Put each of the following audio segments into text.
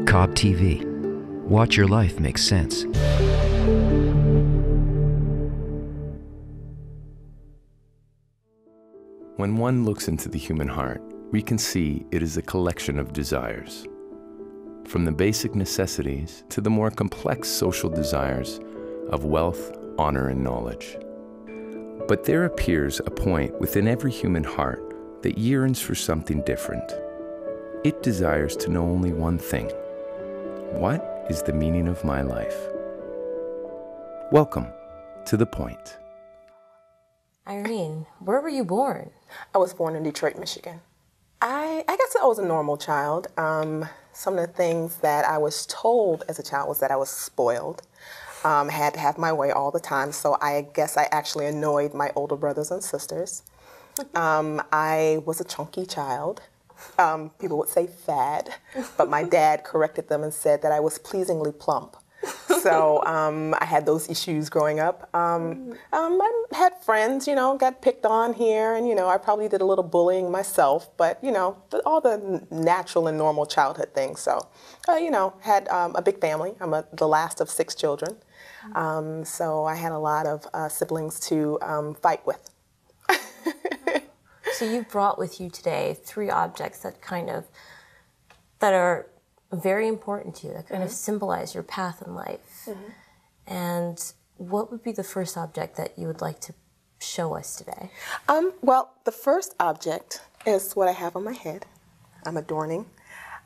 Cobb TV. Watch your life make sense. When one looks into the human heart, we can see it is a collection of desires. From the basic necessities to the more complex social desires of wealth, honor, and knowledge. But there appears a point within every human heart that yearns for something different. It desires to know only one thing. What is the meaning of my life? Welcome to The Point. Irene, where were you born? I was born in Detroit, Michigan. I guess I was a normal child. Some of the things that I was told as a child was that I was spoiled. Had to have my way all the time, so I guess I actually annoyed my older brothers and sisters. I was a chunky child. People would say fat, but my dad corrected them and said that I was pleasingly plump. So I had those issues growing up. I had friends, got picked on here, and, I probably did a little bullying myself, but, all the natural and normal childhood things. So, had a big family. I'm the last of 6 children. So I had a lot of siblings to fight with. So you brought with you today 3 objects that are very important to you, that kind of symbolize your path in life. And what would be the first object that you would like to show us today? Well, the first object is what I have on my head. I'm adorning.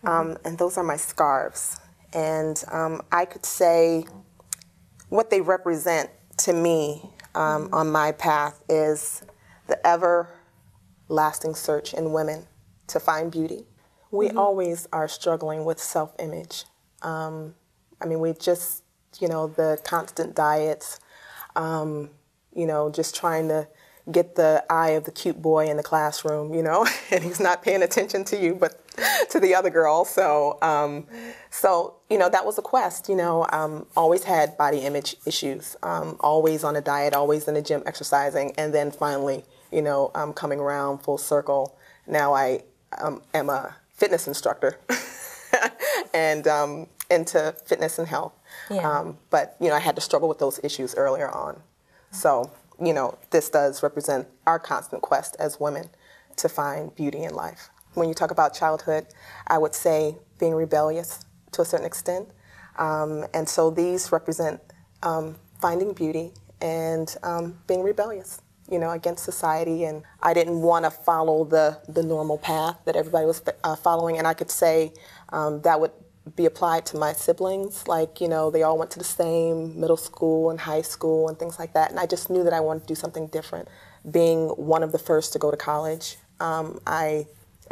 And those are my scarves. And I could say what they represent to me on my path is the everlasting search in women to find beauty. We always are struggling with self-image. We just, the constant diets, just trying to get the eye of the cute boy in the classroom, and he's not paying attention to you, but to the other girl. So, that was a quest, always had body image issues, always on a diet, always in the gym exercising, and then finally, coming around full circle. Now I am a fitness instructor and into fitness and health. Yeah. But, I had to struggle with those issues earlier on. So, this does represent our constant quest as women to find beauty in life. When you talk about childhood, I would say being rebellious to a certain extent. And so these represent finding beauty and being rebellious, against society. And I didn't want to follow the normal path that everybody was following. And I could say that would be applied to my siblings. Like, they all went to the same middle school and high school and things like that. And I just knew that I wanted to do something different. Being one of the first to go to college, I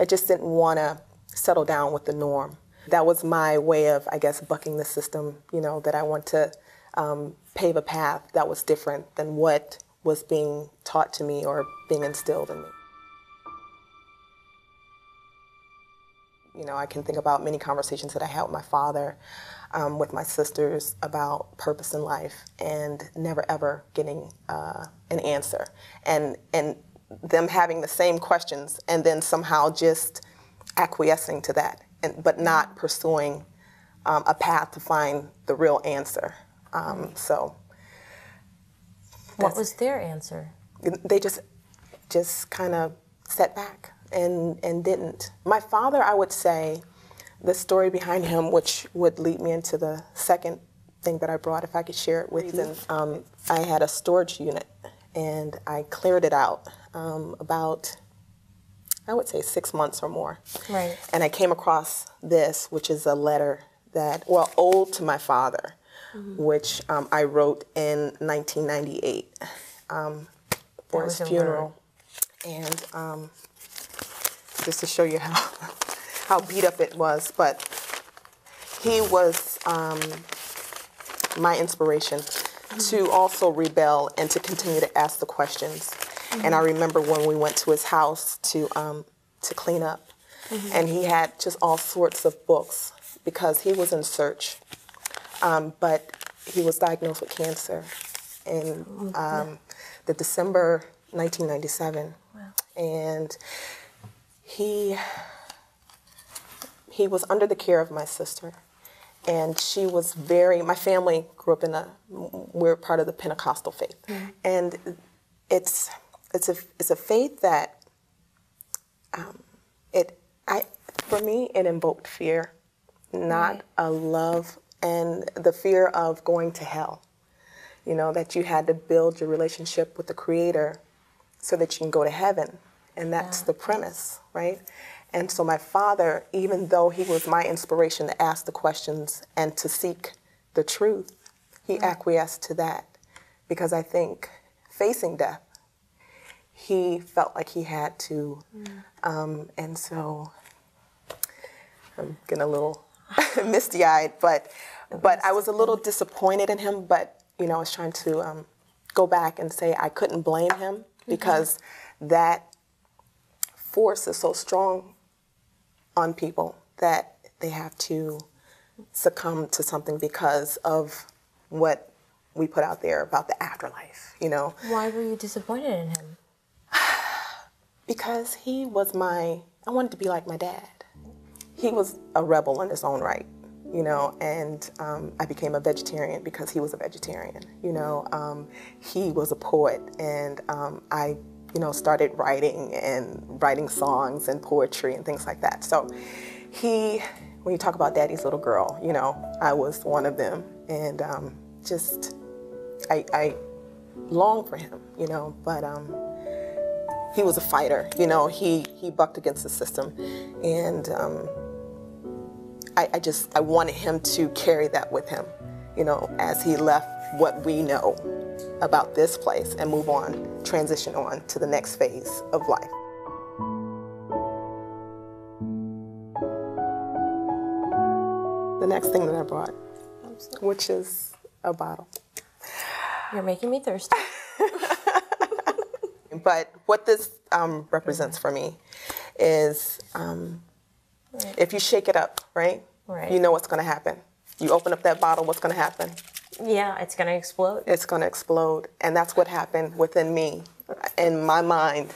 just didn't want to settle down with the norm. That was my way of, I guess, bucking the system, that I want to pave a path that was different than what was being taught to me or being instilled in me. I can think about many conversations that I had with my father, with my sisters about purpose in life, and never ever getting an answer. And them having the same questions and then somehow just acquiescing to that, but not pursuing a path to find the real answer. What was their answer? They just kind of sat back and didn't. My father, I would say, the story behind him, which would lead me into the second thing that I brought, if I could share it with you. I had a storage unit, and I cleared it out about, I would say, 6 months or more. Right. And I came across this, which is a letter that, owed to my father, which I wrote in 1998 for his funeral. And just to show you how beat up it was, but he was my inspiration to also rebel and to continue to ask the questions. And I remember when we went to his house to clean up, and he had just all sorts of books because he was in search. But he was diagnosed with cancer in the December 1997. Wow. And he was under the care of my sister. And she was my family grew up we're part of the Pentecostal faith. And it's a faith that, for me, it invoked fear, not a love, and the fear of going to hell. You know, that you had to build your relationship with the Creator so that you can go to heaven. And that's the premise, right? And so my father, even though he was my inspiration to ask the questions and to seek the truth, he acquiesced to that. Because I think facing death, he felt like he had to. And so I'm getting a little misty-eyed, but I was a little disappointed in him. But, you know, I was trying to go back and say I couldn't blame him because that force is so strong on people that they have to succumb to something because of what we put out there about the afterlife, you know. Why were you disappointed in him? Because he was I wanted to be like my dad. He was a rebel in his own right, you know, and I became a vegetarian because he was a vegetarian, you know. He was a poet, and I, you know, started writing songs and poetry and things like that. So when you talk about daddy's little girl, you know, I was one of them, and I longed for him, you know, but he was a fighter, you know, he bucked against the system, and I wanted him to carry that with him, you know, as he left what we know about this place and move on, transition on to the next phase of life. The next thing that I brought, which is a bottle. You're making me thirsty. But what this represents for me is if you shake it up, right? You know what's going to happen. You open up that bottle, what's going to happen? Yeah, it's going to explode. It's going to explode. And that's what happened within me. In my mind,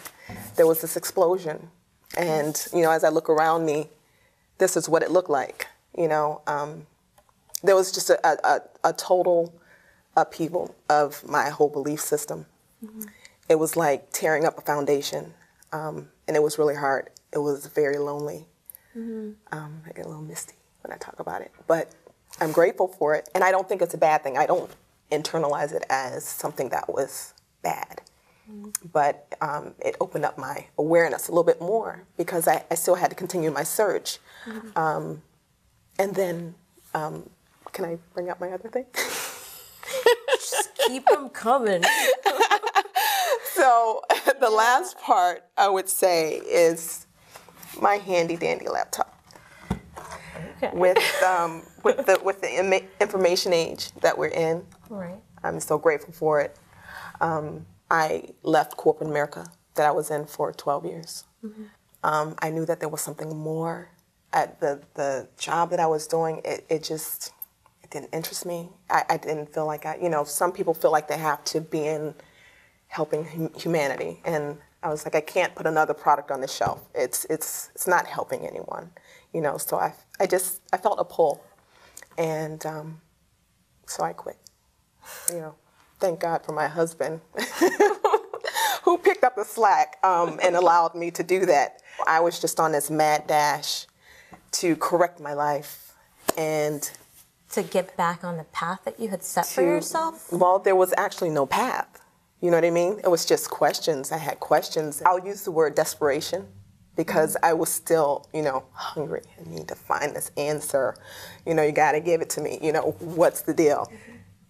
there was this explosion. And, you know, as I look around me, this is what it looked like. You know, there was just a total upheaval of my whole belief system. It was like tearing up a foundation. And it was really hard. It was very lonely. I get a little misty when I talk about it. But I'm grateful for it, and I don't think it's a bad thing. I don't internalize it as something that was bad. But it opened up my awareness a little bit more because I still had to continue my search. And then, can I bring up my other thing? Just keep them coming. So the last part I would say is my handy dandy laptop. Okay. With the information age that we're in, I'm so grateful for it. I left corporate America that I was in for 12 years. I knew that there was something more. At the job that I was doing, it didn't interest me. I didn't feel like you know, some people feel like they have to be in helping humanity, and I was like, I can't put another product on the shelf. It's not helping anyone, you know. So I felt a pull, and so I quit. You know, thank God for my husband, who picked up the slack and allowed me to do that. I was just on this mad dash to correct my life and to get back on the path that you had set for yourself. Well, there was actually no path. You know what I mean? It was just questions. I had questions. I'll use the word desperation because I was still, you know, hungry. I need to find this answer. You know, you got to give it to me. You know, what's the deal?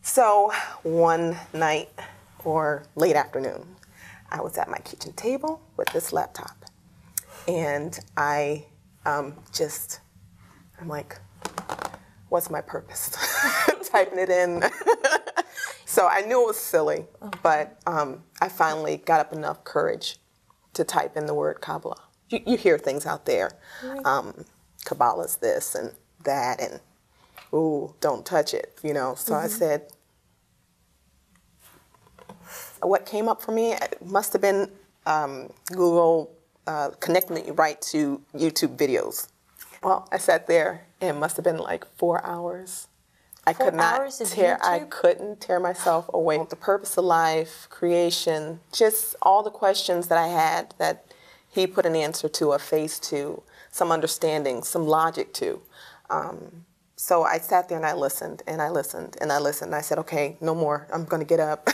So one night or late afternoon, I was at my kitchen table with this laptop. And I'm like, what's my purpose? Typing it in. So I knew it was silly, but I finally got up enough courage to type in the word Kabbalah. You hear things out there. Kabbalah's this and that, and ooh, don't touch it, you know. So I said, what came up for me must have been Google connecting me right to YouTube videos. Well, I sat there It must have been like 4 hours. I 4 could not hours of tear. I YouTube? couldn't tear myself away. The purpose of life, creation, just all the questions that I had that he put an answer to, a face to, some understanding, some logic to. So I sat there and I listened and I listened and I listened. And I said, okay, no more. I'm going to get up,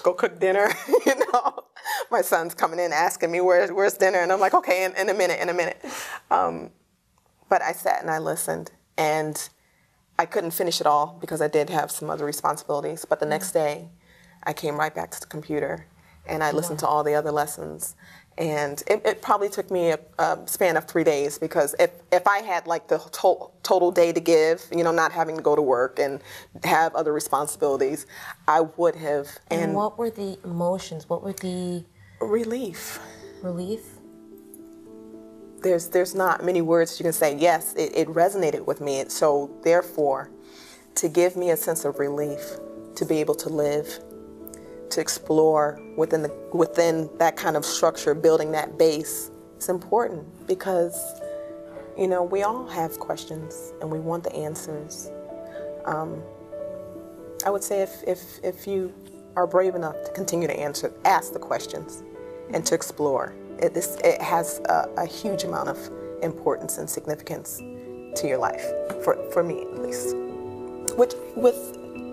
go cook dinner. You know, my son's coming in asking me where's dinner, and I'm like, okay, in a minute. But I sat and I listened, and I couldn't finish it all because I did have some other responsibilities. But the next day, I came right back to the computer, and I listened to all the other lessons. And it probably took me a span of 3 days, because if I had like the total day to give, you know, not having to go to work and have other responsibilities, I would have. And what were the emotions? What were the... Relief. Relief? There's not many words you can say. Yes, it resonated with me. So therefore, to give me a sense of relief, to be able to live, to explore within that kind of structure, building that base, it's important, because, you know, we all have questions and we want the answers. I would say if you are brave enough to continue to ask the questions and to explore, it has a huge amount of importance and significance to your life, for me at least. With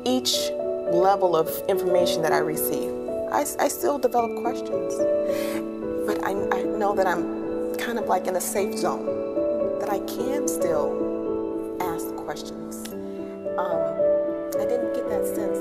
each level of information that I receive, I still develop questions. But I know that I'm kind of like in a safe zone, that I can still ask questions. I didn't get that sense